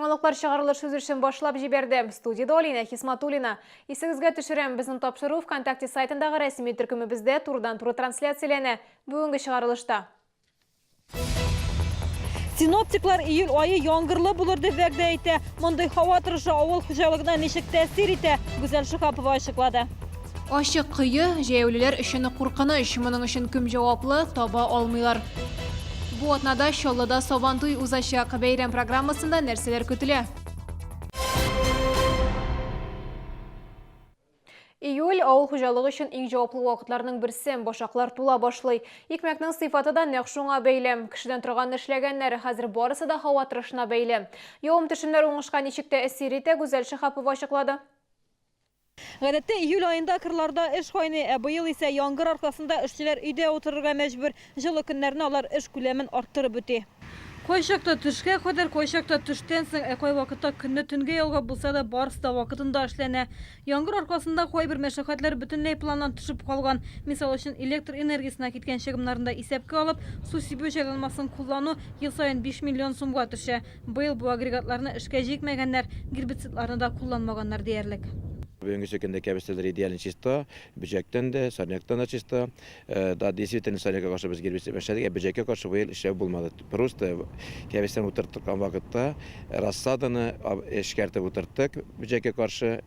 Яңалыклар чыгарылыш сүзешен башлап җибәрде. Студияда Олина Хисматуллина. Исегезгә төшерәм, безнең тапшыру ВКонтакте сайтындагы рәсми төркемебездә турыдан-туры трансляцияләнә. Бүгенге чыгарылышта. Синоптиклар июль айы яңгырлы булыр дип вәгъдә итә. Мондай һава торышы авыл хуҗалыгына ничек тәэсир итә? Гүзәл Шихапова ачыклады. Ачык кыйы, җәяүлеләр өчен куркыныч, моның өчен кем җаваплы таба алмыйлар. Бу атнада Чаллыда Сабантуй узачак. Бәйрәм программасында нәрсәләр көтелә? Июль авыл хуҗалыгы өчен иң җаваплы вакытларның берсе. Башаклар тула башлый. Икмәкнең сыйфаты да нәкъ шуңа бәйле. Кешедән торган эшләгәннәр хәзер барысы да һава торышына бәйле. Явым-төшемнәр уңышка ничек тәэсир итә? Гүзәл Шихапова ачыклады. Гадәттә июль айында кырларда эш хайный, ә быел исә яңгыр аркасында эшчеләр өйдә утырырга мәҗбүр. Җылы көннәрне алар эш күләмен арттырып үти. Кай чакта төшкә кадәр, кай чакта төштән соң, кай вакытта көнне төнгә ялгап булса да барысы да вакытында эшләнә. Яңгыр аркасында кайбер мәшәкатьләр бөтенләй планнан төшеп калган. Мисал өчен электр энергиясенә киткән чыгымнарында исәпкә алып, су сибү җайланмасын куллану ел саен 5 миллион сумга төшә. Быел бу агрегатларны эшкә җикмәгәннәр, гербицидларны да кулланмаганнар диярлек. Бүгінгі сөкенде кәбістелер идеален чисто, бюджеттен де, сарнектен де чисто. Да, действительно, сарнекке қаршы біз гербицид мәшәдік, бюджетке қаршы бұл іші болмады. Просто кәбістен ұтырттыққан вақытта рассаданы ешкәртіп ұтырттық, бюджетке қаршы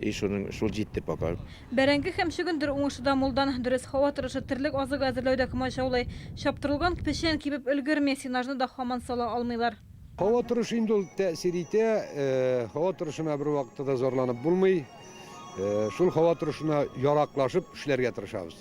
шул жетті пока. Бәрәңгі һәм шөгіндір уңышыда молдан дөрес һава торышы тірлік азык әзерләүдә кымачаулай. Шаптырылган пешен кибеп өлгермәй, сенажны да һаман сала алмыйлар. Һава торышы инде ул тәэсир итә, һава торышына бер вакытта зорланып булмый. Шул һава торышына яраклашып эшләргә тырышабыз.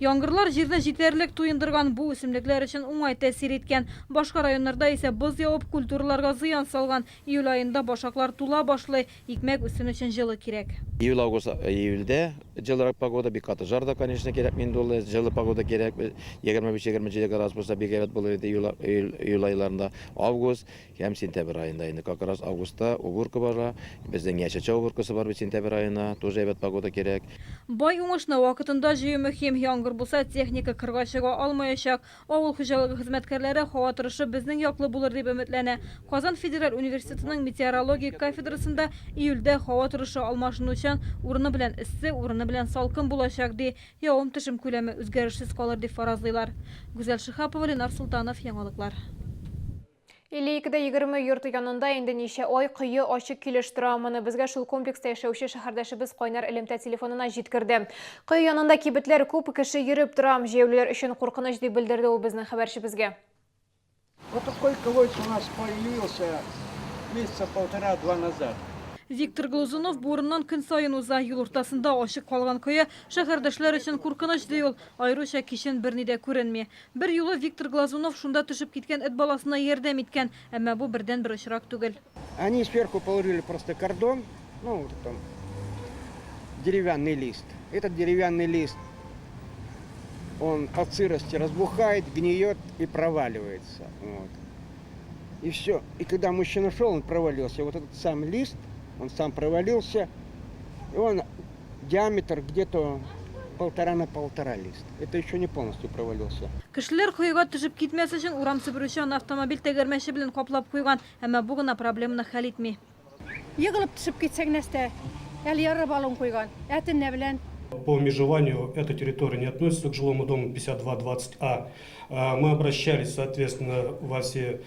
Яңгырлар җирне җитәрлек туендырган, бу үсемлекләр өчен уңай тәэсир иткән. Башка районнарда исә боз явып культураларга зыян салган. Июль айында башаклар тула башлый, икмәк үсен өчен җылы кирәк. Июльдә җылырак погода, бик каты жар да, конечно, кирәк инде ул. Җылы погода кирәк. 25-27 градус булса бик әйбәт булыр иде июль айларында. Август һәм сентябрь айында инде. Как раз августта уборка бара. Безнең яшәчә уборкасы бар бит сентябрь айына. Тоже әйбәт погода кирәк. Бай уңышны вакытында җыю мөһим. Яңгыр булса техника кырга чыга алмаячак. Авыл хуҗалыгы хезмәткәрләре һава торышы безнең яклы булыр дип өметләнә. Казан федераль университетының метеорология кафедрасында июльдә һава торышы алмашынучан, урыны белән эссе, урыны белән салкын булачак ди. Явым-төшем күләме үзгәрешсез калыр дип фаразлыйлар. Гүзәл Шихапова, Ленар Султанов, Яңалыклар. 52-20 йорты янында инде ничә ай кыйы ачык килеш тора. Моны безгә шул комплекста яшәүче шәһәрдәшебез Кайнар элемтә телефонына җиткерде. Кыйы янында кибетләр күп кеше йөреп тора. Җәяүлеләр өчен куркыныч дип белдерде ул безнең хәбәрчебезгә. Вот такой колодец у нас появился месяца полтора-два назад. Виктор Глазунов бурыннан көн сайын уза, юл уртасында ачык калган кыя шәһәрдәшләр өчен куркыныч ди ул. Айрыша кичен берни дә күренми. Бер юлы Виктор Глазунов шунда төшеп киткән эт баласына ярдәм иткән, әмма бу бердән бер очрак түгел. Они сверху положили просто кордон, ну вот там деревянный лист. Этот деревянный лист, он от сырости разбухает, гниет и проваливается. Вот. И все. И когда мужчина шел, он провалился. Вот этот сам лист, он сам провалился, и он диаметр где-то 1,5 на 1,5 лист. Это еще не полностью провалился. Кешеләр кыйга төшеп китмәс өчен урам себерүче автомобиль тәгәрмәче белән каплап куйган, әмма бу гына проблеманы хәл итми. Егылып төшеп китсәң нәрсә, әле ярып алын куйган. Әтен белән. По межеванию эта территория не относится к жилому дому 5220А. Мы обращались, соответственно, во все...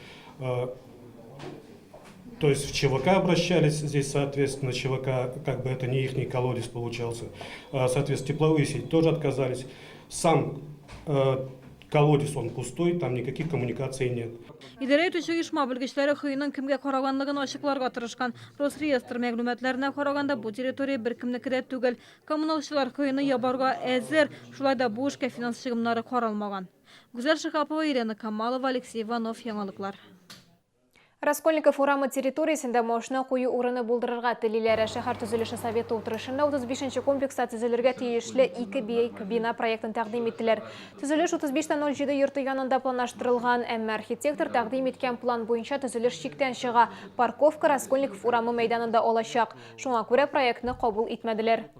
То есть в ЧВК обращались, здесь, соответственно, ЧВК, как бы это не ихний колодец получался. Соответственно, тепловые сети тоже отказались. Сам колодец, он пустой, там никаких коммуникаций нет. Идарә итүче оешма белгечләре кыйның кемгә караганлыгын ачыкларга тырышкан. Росреестр мәгълүматларына караганда, бу территория беркемнеке дә түгел. Коммуналчылар кыйны ябарга әзер, шулай да бу эшкә финанс чыгымнары каралмаган. Гүзәл Шихапова, Ирина Камалова, Алексей Иванов, Яңалыклар. Раскольников урамы территориясендә машина кую урыны булдырырга телиләр. Шәһәр төзелеше советы утырышында 35-нче комплекста төзелергә тиешле 2 бина проектын тәкъдим иттеләр. Төзелеш 35-07 йорты янында планлаштырылган, әмма архитектор тәкъдим иткән план буенча төзелеш чиктән чыга. Парковка Раскольников урамы мәйданында олачак. Шуңа күрә проектны кабул итмәделәр.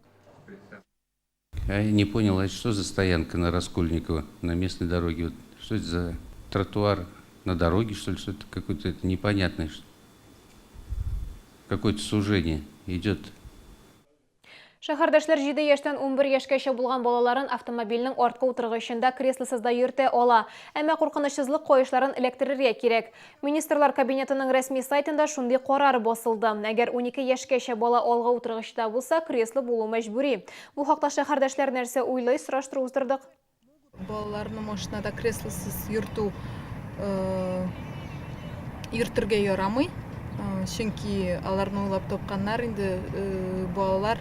Я не понял, что за стоянка на Раскольникова, на местной дороге? Что это за тротуар? На дороге, что ли, что-то какое-то непонятное. какое-то сужение идет. Шәһәрдәшләр 7 яшьтән 11 яшькәчә булган балаларын автомобильнең артқы утыргычында креслосызда йөртә ала. Әмма куркынычсызлык куешларын эләктерергә кирәк. Министрлар кабинетының рәсми сайтында шундый карар басылды. Әгәр 12 яшькәчә бала алга утыргычта булса, кресло булу мәҗбүри. Бу хакта шәһәрдәшләр нәрсә уйлый, сораштыру уздырдык. Балаларны машинада креслосыз йөртергә ярамый. Чөнки аларны уйлап тапканнар инде балалар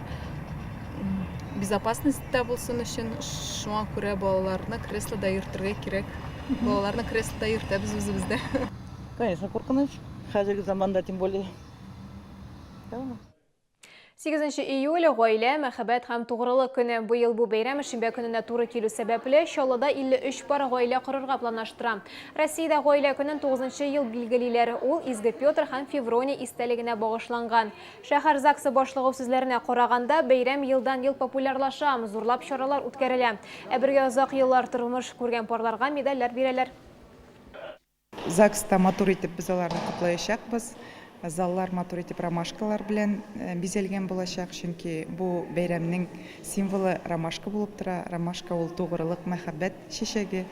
безопасностьта булсын өчен, шуңа күрә балаларны креслода йөртергә кирәк. Балаларны креслода йөртәбез үзебездә. Конечно, куркыныч. Хәзерге заманда тем более. 8 июль гаилә, мәхәббәт һәм тугрылык көне. Быел бу бәйрәм шимбә көненә туры килү сәбәпле Чаллыда 53 пар гаилә корырга планлаштыра. Россиядә гаилә көнен 9 ел билгелиләр. Ул Изге Петр һәм Феврония истәлегенә багышланган. Шәһәр ЗАГСы башлыгы сүзләренә караганда, бәйрәм елдан-ел популярлаша, зурлап чаралар үткәрелә. Ә бергә озак еллар тормыш күргән парларга медальләр бирәләр. ЗАГСта матур итеп без аларны котлаячакбыз. Заллар матур итеп ромашкалар белән бизәлгән булачак, чөнки бу бәйрәмнең символы ромашка булып тора. Ромашка ул тугрылык, мәхәббәт чәчәге.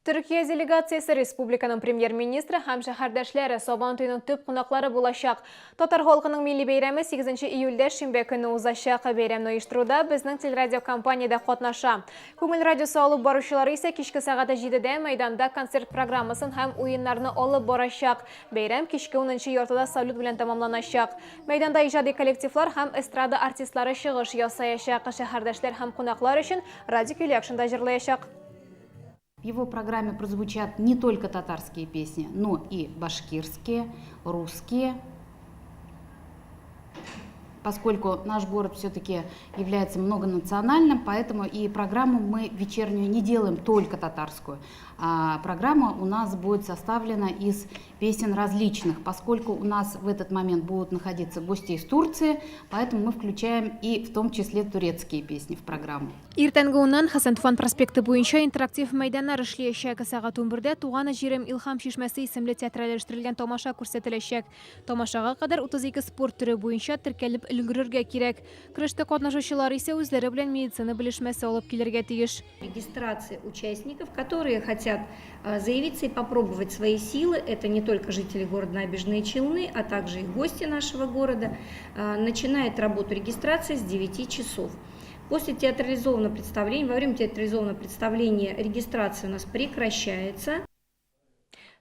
Төркия делегациясе республиканың премьер-министры һәм шәһәрдәшләре Сабантуйның төп кунаклары булачак. Татар халкының милли бәйрәме 8 июльдә шимбә көнне узачак. Бәйрәмне оештыруда безнең телерадиокомпанияда катнаша. Күңел радиосы алып баручылары исә кичке сәгате 7дә мәйданда концерт программасын һәм уеннарны алып барачак. Бәйрәм кичке 10 яртыда салют белән тамамланачак. Мәйданда иҗади коллективлар һәм эстрада артистлары чыгыш ясаячак. Шәһәрдәшләр һәм кунаклар өчен радио коллекцияда җырлаячак. В его программе прозвучат не только татарские песни, но и башкирские, русские. Поскольку наш город все-таки является многонациональным, поэтому и программу мы вечернюю не делаем только татарскую. А программа у нас будет составлена из песен различных, поскольку у нас в этот момент будут находиться гости из Турции, поэтому мы включаем и в том числе турецкие песни в программу. Иртәнге уннан Хасан Туфан проспекты буенча интерактив мәйданнар эшләячәк. Сәгать 11дә Туган җирем Илһам чишмәсе исемле театральләштерелгән тамаша күрсәтеләчәк. Тамашага кадәр 32 спорт төре буенча теркәлеп өлгерергә кирәк. Көрәштә катнашучылар исә үзләре белән медицина белешмәсе алып килергә тиеш. Регистрация участников, которые хотят заявиться и попробовать свои силы. Это не только жители города Набережные Челны, а также и гости нашего города. Начинает работу регистрация с 9 часов. После театрализованного представления, во время театрализованного представления регистрация у нас прекращается.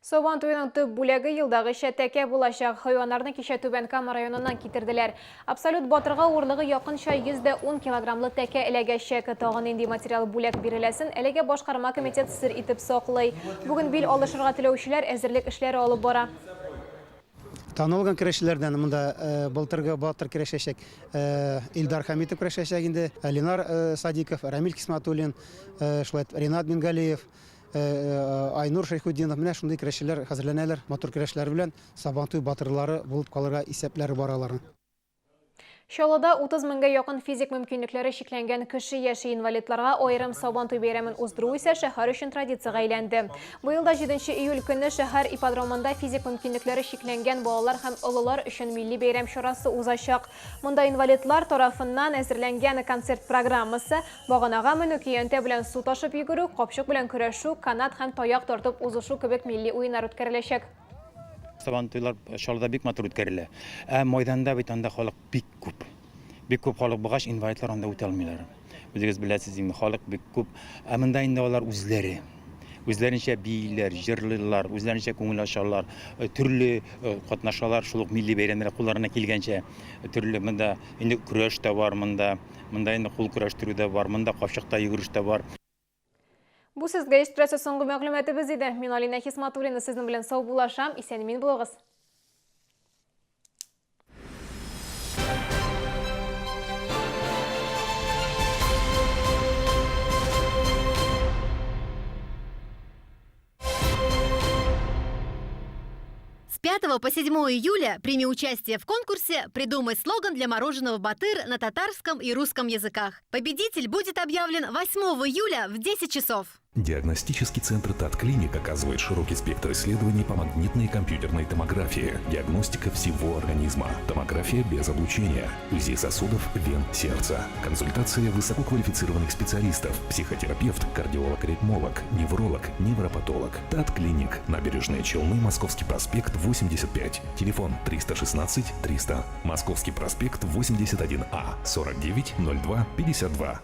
Сабантуйның төп бүләге елдагыча тәкә булачак. Хайваннарны кичә Түбән Кама районыннан китерделәр. Абсолют батырга урлыгы якынча 110 килограммлы тәкә эләгәчәк. Тагын инде материал бүләк биреләсен әлегә башкарма комитет сер итеп саклый. Бүген бил алышырга теләүчеләр әзерлек эшләре алып бара. Танылган көрәшчеләрдән монда былтыргы батыр көрәшәчәк Илдар Хамитов көрәшәчәк инде, Ленар Садиков, Рамил Кисматуллин, Ренат Мингалиев, Айнур Шайхуддинов, менә шундый көрәшчеләр хәзерләнәләр. Матур көрәшләр белән Сабантуй батырлары булып калырга исәпләре баралар. Чаллыда 30 меңгә якын физик мөмкинлекләре чикләнгән кеше яше инвалидларга аерым Сабантуй бәйрәмен уздыру исә шәһәр өчен традициягә әйләнде. Быел да 7 июль көнне шәһәр ипподромында физик мөмкинлекләре чикләнгән балалар һәм олылар өчен милли бәйрәм чарасы узачак. Монда инвалидлар тарафыннан әзерләнгән концерт программасы, баганага менү көянтә белән су ташып йөгерү, капчык белән көрәшү, канат һәм таяк тартып узышу кебек милли уеннар үткәреләчәк. Сабантуйлар Чаллыда бик матур үткәрелә. Мәйданда бит анда халык бик күп. Бик күп халык булгач инвалидлар анда үтә алмыйлар. Үзегез беләсез инде халык бик күп. Монда инде алар үзләренчә бийләр, җырлыйлар, үзләренчә күңел ачалар, төрле катнашалар, шул ук милли бәйрәмнәр кулларына килгәнчә, төрле монда инде көрәш тә бар, монда инде кул көрәштерү дә бар, монда капчыкта йөгереш тә бар. Бу сезгә ишеттерәсе соңгы мәгълүматыбыз иде. Мин Алина Хисматуллина сезнең белән сау булашам. Исән-имин булыгыз. С 5 по 7 июля прими участие в конкурсе «Придумай слоган для мороженого Батыр» на татарском и русском языках. Победитель будет объявлен 8 июля в 10 часов. Диагностический центр ТАТ-клиник оказывает широкий спектр исследований по магнитной и компьютерной томографии, диагностика всего организма, томография без облучения, УЗИ сосудов, вен, сердца, консультация высококвалифицированных специалистов, психотерапевт, кардиолог-ритмолог, невролог, невропатолог. ТАТ-клиник, Набережные Челны, Московский проспект, 85, телефон 316 300, Московский проспект, 81А, 49 02 52.